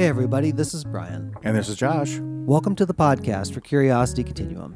Hey everybody, this is Brian. And this is Josh. Welcome to the podcast for Curiosity Continuum.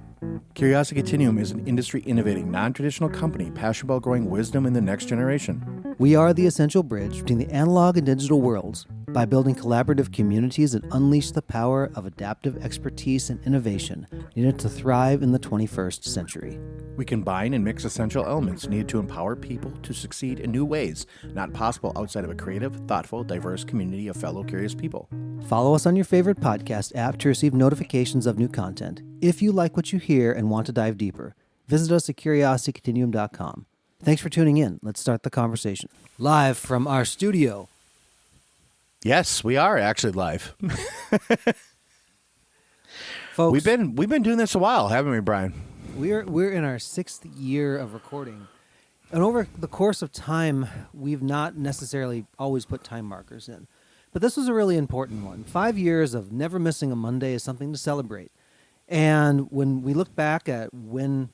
Curiosity Continuum is an industry-innovating, non-traditional company passionate about growing wisdom in the next generation. We are the essential bridge between the analog and digital worlds by building collaborative communities that unleash the power of adaptive expertise and innovation needed to thrive in the 21st century. We combine and mix essential elements needed to empower people to succeed in new ways, not possible outside of a creative, thoughtful, diverse community of fellow curious people. Follow us on your favorite podcast app to receive notifications of new content. If you like what you hear and want to dive deeper, visit us at curiositycontinuum.com. Thanks for tuning in. Let's start the conversation. Live from our studio. Yes, we are actually live. Folks, We've been doing this a while, haven't we, Brian? we're in our 6th year of recording. And over the course of time, we've not necessarily always put time markers in. But this was a really important one. 5 years of never missing a Monday is something to celebrate. And when we look back at when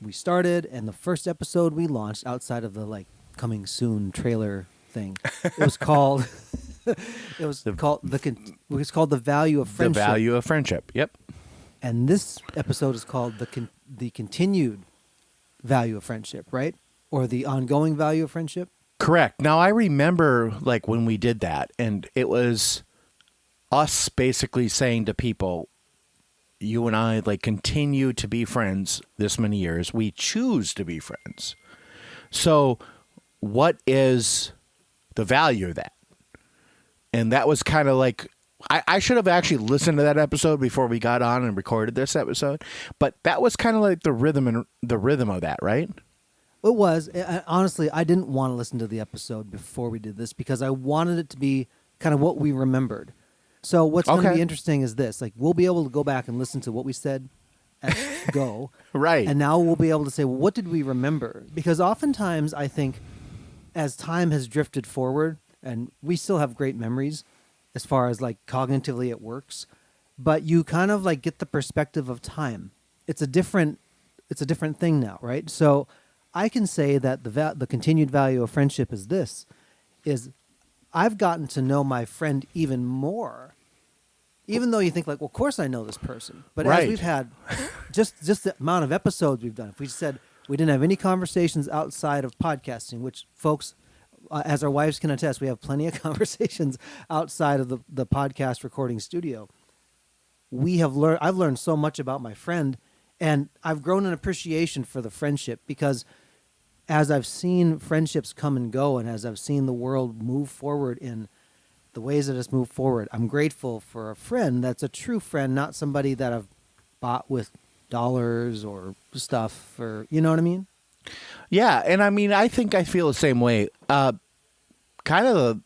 we started and the first episode we launched outside of the coming soon trailer thing, it was called the Value of Friendship. The Value of Friendship. Yep. And this episode is called the Continued Value of Friendship, right? Or the Ongoing Value of Friendship. Correct. Now, I remember when we did that, and it was us basically saying to people, you and I continue to be friends this many years. We choose to be friends. So what is the value of that? And that was kind of I should have actually listened to that episode before we got on and recorded this episode, but that was kind of like the rhythm of that, right? It was. Honestly, I didn't want to listen to the episode before we did this because I wanted it to be kind of what we remembered. So what's going to be interesting is this. We'll be able to go back and listen to what we said at go. Right. And now we'll be able to say, well, what did we remember? Because oftentimes I think as time has drifted forward, and we still have great memories as far as cognitively it works, but you kind of get the perspective of time. It's a different thing now, right? So I can say that the continued value of friendship is this, is I've gotten to know my friend even more, even though you think well, of course I know this person. But right. As we've had just the amount of episodes we've done, if we said we didn't have any conversations outside of podcasting, which folks, as our wives can attest, we have plenty of conversations outside of the podcast recording studio. I've learned so much about my friend, and I've grown an appreciation for the friendship because as I've seen friendships come and go, and as I've seen the world move forward in the ways that it's moved forward, I'm grateful for a friend that's a true friend, not somebody that I've bought with dollars or stuff, or you know what I mean? Yeah, and I mean, I think I feel the same way. Kind of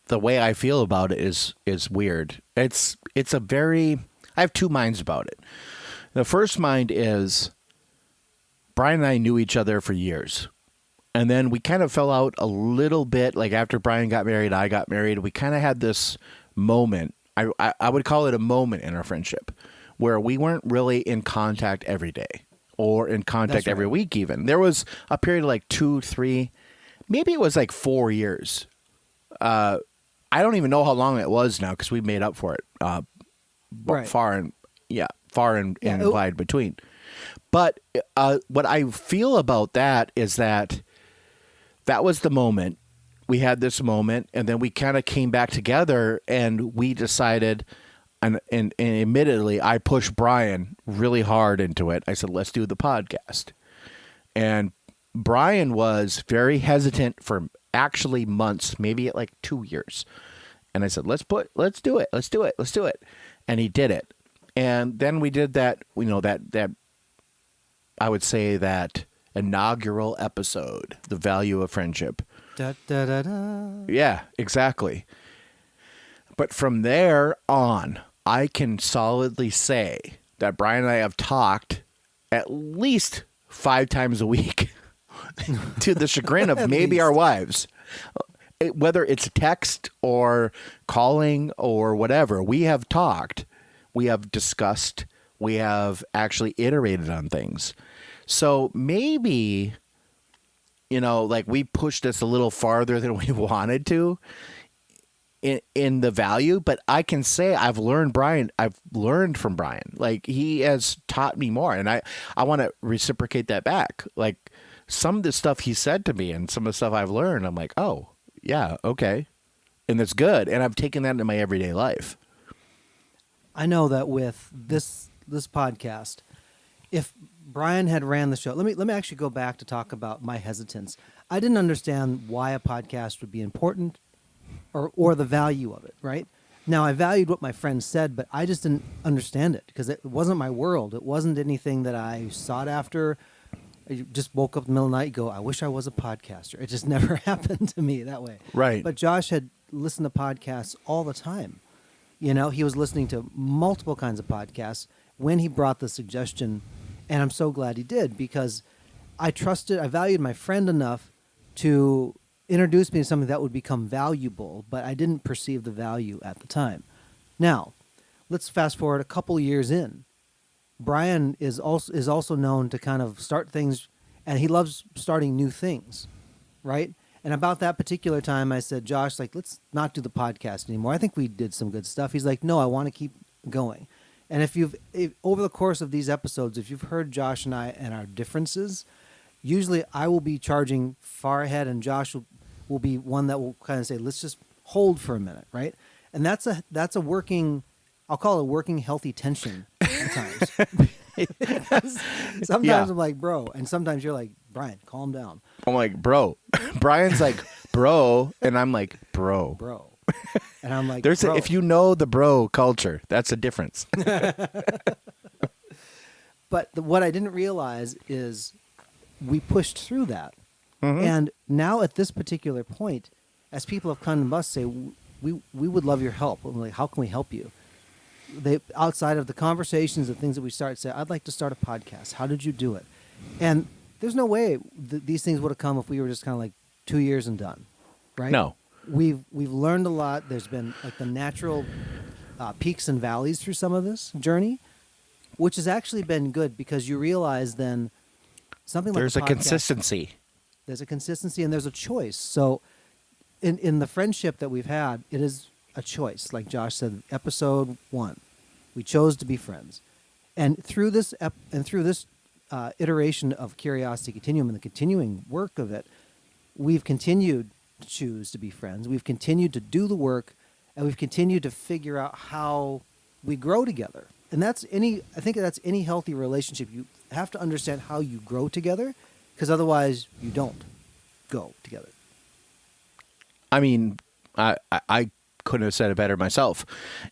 the way I feel about it is weird. It's a very, I have two minds about it. The first mind is Brian and I knew each other for years. And then we kind of fell out a little bit, after Brian got married, I got married. We kind of had this moment, I would call it a moment in our friendship, where we weren't really in contact every day or in contact every week even. There was a period of 2, 3, maybe it was 4 years. I don't even know how long it was now because we made up for it Right. far and wide between. But what I feel about that is that was the moment. We had this moment, and then we kind of came back together, and we decided, and admittedly, I pushed Brian really hard into it. I said, let's do the podcast. And Brian was very hesitant for actually months, maybe at 2 years. And I said, let's do it. And he did it. And then we did that, that I would say that inaugural episode, The Value of Friendship. Da, da, da, da. Yeah, exactly. But from there on, I can solidly say that Brian and I have talked at least 5 times a week to the chagrin of maybe our wives. Whether it's text or calling or whatever, we have talked, we have discussed, we have actually iterated on things. So maybe, we pushed this a little farther than we wanted to. in the value, but I can say I've learned from Brian. Like, he has taught me more, and I want to reciprocate that back. Like, some of the stuff he said to me and some of the stuff I've learned, I'm like, oh yeah, okay. And that's good. And I've taken that into my everyday life. I know that with this podcast, if Brian had ran the show, let me actually go back to talk about my hesitance. I didn't understand why a podcast would be important or the value of it, right? Now, I valued what my friend said, but I just didn't understand it because it wasn't my world. It wasn't anything that I sought after. I just woke up in the middle of the night and go, I wish I was a podcaster. It just never happened to me that way. Right. But Josh had listened to podcasts all the time. You know, he was listening to multiple kinds of podcasts when he brought the suggestion, and I'm so glad he did because I valued my friend enough to introduce me to something that would become valuable, but I didn't perceive the value at the time. Now, let's fast forward a couple years in. Brian is also known to kind of start things, and he loves starting new things, right? And about that particular time, I said, Josh, like, let's not do the podcast anymore. I think we did some good stuff. He's like, no, I want to keep going. And if over the course of these episodes, if you've heard Josh and I and our differences, usually I will be charging far ahead, and Josh will be one that will kind of say, let's just hold for a minute, right? And that's a working, I'll call it a working healthy tension at times. Sometimes I'm like, bro, and sometimes you're like, Brian, calm down. I'm like, bro. Brian's like, bro, and I'm like, bro. And I'm like, if you know the bro culture, that's a difference. But what I didn't realize is we pushed through that. Mm-hmm. And now at this particular point, as people have come to us say, we would love your help. I'm like, how can we help you? Outside of the conversations, the things that we start, say, I'd like to start a podcast. How did you do it? And there's no way these things would have come if we were just kind of like 2 years and done, right? No. We've learned a lot. There's been like the natural peaks and valleys through some of this journey, which has actually been good because you realize then something like there's a consistency. There's a consistency and there's a choice. So in the friendship that we've had, it is a choice. Like Josh said, episode 1, we chose to be friends. And through this iteration of Curiosity Continuum and the continuing work of it, we've continued to choose to be friends. We've continued to do the work, and we've continued to figure out how we grow together. And I think that's any healthy relationship. You have to understand how you grow together, because otherwise you don't go together. I mean, I couldn't have said it better myself.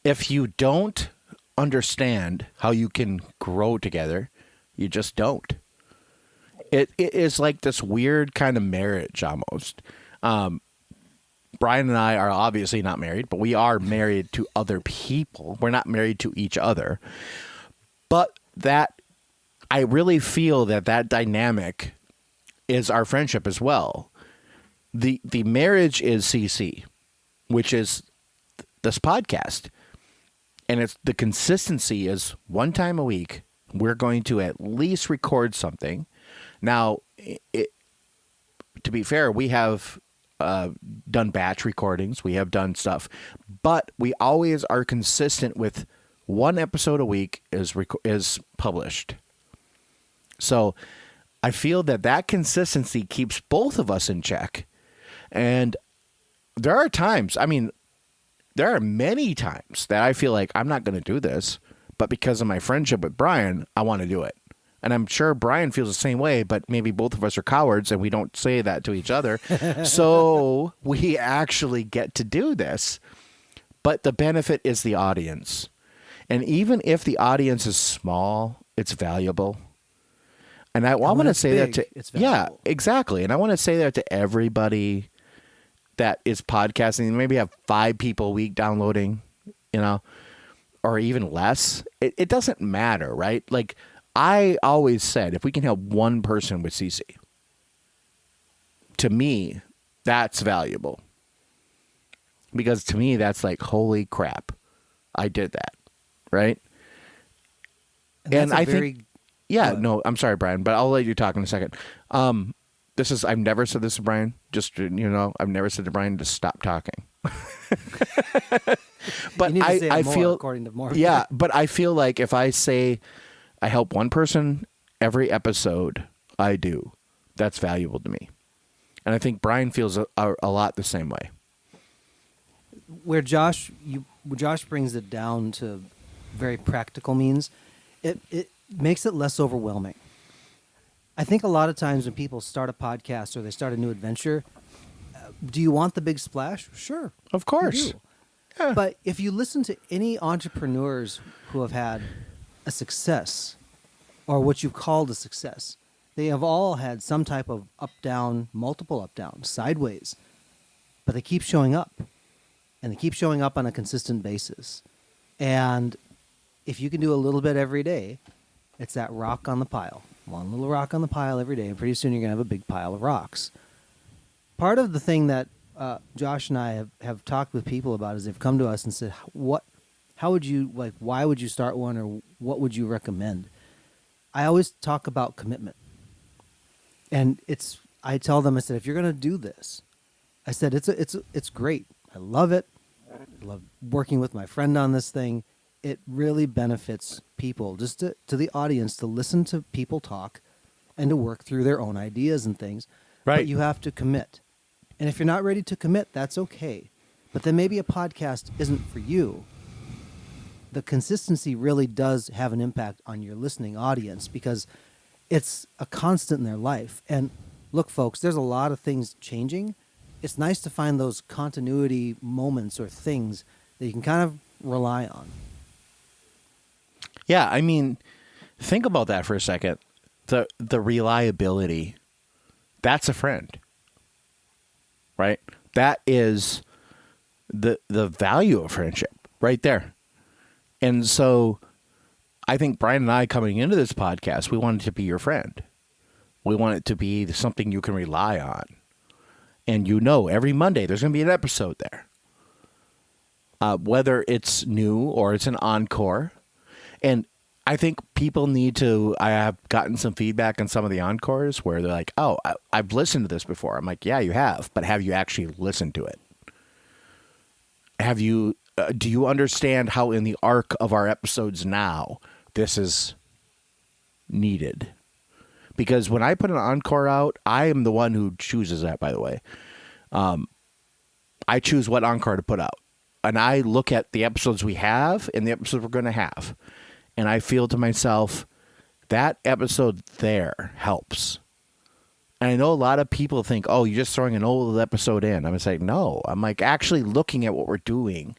If you don't understand how you can grow together, you just don't. It is like this weird kind of marriage almost. Brian and I are obviously not married, but we are married to other people. We're not married to each other. But I really feel that dynamic is our friendship as well. The marriage is CC, which is this podcast. And it's the consistency is one time a week, we're going to at least record something. Now, to be fair, we have done batch recordings. We have done stuff. But we always are consistent with one episode a week is published. So I feel that consistency keeps both of us in check. And there are times, there are many times that I feel like I'm not going to do this, but because of my friendship with Brian, I want to do it. And I'm sure Brian feels the same way, but maybe both of us are cowards and we don't say that to each other. So we actually get to do this. But the benefit is the audience. And even if the audience is small, it's valuable. And I want to say that to, yeah, exactly. And I want to say that to everybody that is podcasting. Maybe have 5 people a week downloading, or even less. It doesn't matter, right? Like I always said, if we can help one person with CC, to me, that's valuable. Because to me, that's like, holy crap, I did that, right? And I think, no, I'm sorry, Brian, but I'll let you talk in a second. I've never said this to Brian. Just, I've never said to Brian to stop talking. But You need to say it I more, feel according to more. yeah, but I feel like if I say I help one person every episode I do, that's valuable to me. And I think Brian feels a lot the same way. Where Josh brings it down to very practical means, it makes it less overwhelming. I think a lot of times when people start a podcast or they start a new adventure, do you want the big splash? Sure, Of course. you do. Yeah. But if you listen to any entrepreneurs who have had a success, or what you called a success, they have all had some type of up down, multiple up down, sideways, but they keep showing up, and they keep showing up on a consistent basis. And if you can do a little bit every day, it's that rock on the pile. One little rock on the pile every day, and pretty soon you're going to have a big pile of rocks. Part of the thing that Josh and I have talked with people about is they've come to us and said, how would you, like, why would you start one, or what would you recommend? I always talk about commitment. And I tell them, I said, if you're going to do this, I said, it's great. I love it. I love working with my friend on this thing. It really benefits people, just to the audience, to listen to people talk and to work through their own ideas and things. Right. But you have to commit. And if you're not ready to commit, that's okay. But then maybe a podcast isn't for you. The consistency really does have an impact on your listening audience, because it's a constant in their life. And look, folks, there's a lot of things changing. It's nice to find those continuity moments or things that you can kind of rely on. Yeah, I mean, think about that for a second. The reliability, that's a friend. Right? That is the value of friendship right there. And so I think Brian and I, coming into this podcast, we want it to be your friend. We want it to be something you can rely on. And every Monday there's going to be an episode there. Whether it's new or it's an encore. And I think people need to, I have gotten some feedback on some of the encores where they're like, oh, I've listened to this before. I'm like, yeah, you have. But have you actually listened to it? Do you understand how in the arc of our episodes now, this is needed? Because when I put an encore out, I am the one who chooses that, by the way. I choose what encore to put out. And I look at the episodes we have and the episodes we're going to have. And I feel to myself, that episode there helps. And I know a lot of people think, oh, you're just throwing an old episode in. I'm going to say, no. I'm like actually looking at what we're doing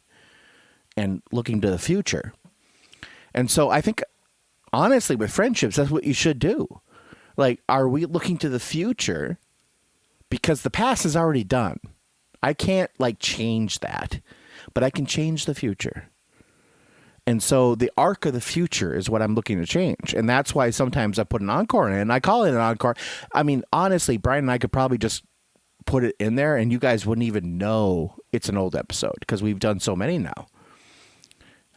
and looking to the future. And so I think, honestly, with friendships, that's what you should do. Like, are we looking to the future? Because the past is already done. I can't, change that. But I can change the future. And so the arc of the future is what I'm looking to change. And that's why sometimes I put an encore in, and I call it an encore. I mean, honestly, Brian and I could probably just put it in there and you guys wouldn't even know it's an old episode because we've done so many now.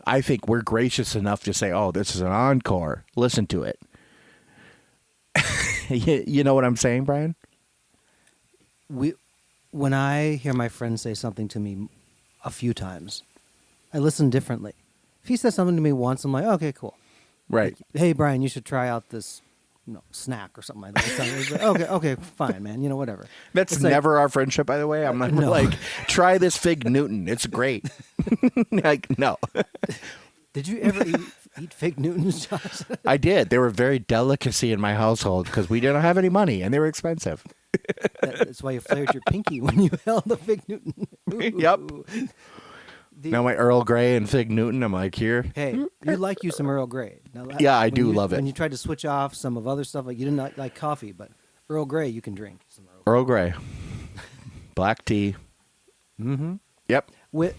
I think we're gracious enough to say, oh, this is an encore. Listen to it. You know what I'm saying, Brian? When I hear my friend say something to me a few times, I listen differently. If he says something to me once, I'm like, okay, cool. Right. Like, hey, Brian, you should try out this snack or something like that. It's like, okay, fine, man. Whatever. That's it's never our friendship, by the way. I'm never like, try this Fig Newton. It's great. No. Did you ever eat Fig Newtons, Josh? I did. They were very delicacy in my household because we didn't have any money and they were expensive. That's why you flared your pinky when you held the Fig Newton. Yep. Now my Earl Grey and Fig Newton, I'm like, here. Hey, you like you some Earl Grey. Now, yeah, I do love it. When you tried to switch off some of other stuff, like you didn't like coffee, but Earl Grey you can drink. Some Earl Grey. Black tea. Mm-hmm. Yep. With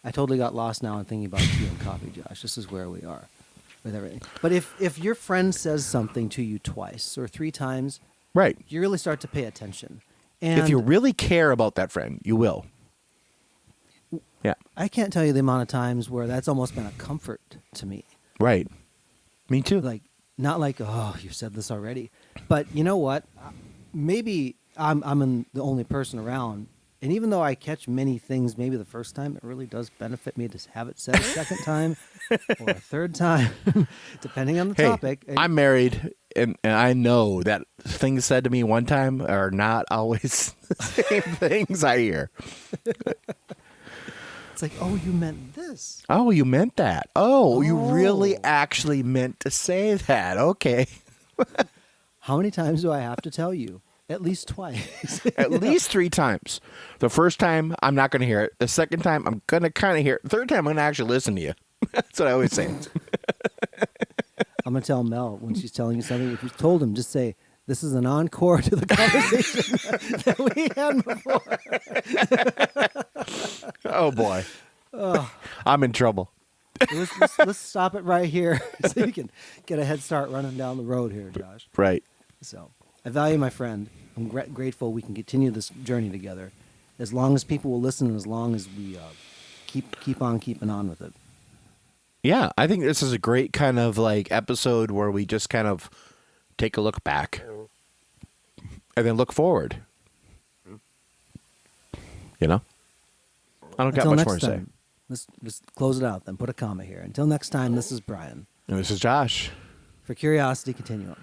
I totally got lost now in thinking about tea and coffee, Josh. This is where we are with everything. But if your friend says something to you twice or three times, right, you really start to pay attention. And if you really care about that friend, you will. Yeah. I can't tell you the amount of times where that's almost been a comfort to me. Right. Me too. Like, not like, oh, you said this already. But you know what? Maybe I'm the only person around And even though I catch many things, maybe the first time, it really does benefit me to have it said a second time or a third time, depending on the Hey, topic. I'm married, and I know that things said to me one time are not always the same things I hear. It's like, oh, you meant this. Oh, you meant that. Oh, you really Oh. actually meant to say that. Okay. How many times do I have to tell you? At least twice. At least 3 times. The first time, I'm not going to hear it. The second time, I'm going to kind of hear it. The third time, I'm going to actually listen to you. That's what I always say. I'm going to tell Mel when she's telling you something. If you told him, just say, this is an encore to the conversation that we had before. Oh, boy. I'm in trouble. Let's stop it right here so you can get a head start running down the road here, Josh. Right. So I value my friend. I'm grateful we can continue this journey together as long as people will listen and as long as we keep on keeping on with it. Yeah, I think this is a great kind of like episode where we just kind of take a look back and then look forward. You know? I don't got Until much next more to say. time, let's close it out then. Put a comma here. Until next time, this is Brian And this is Josh. for Curiosity Continuum.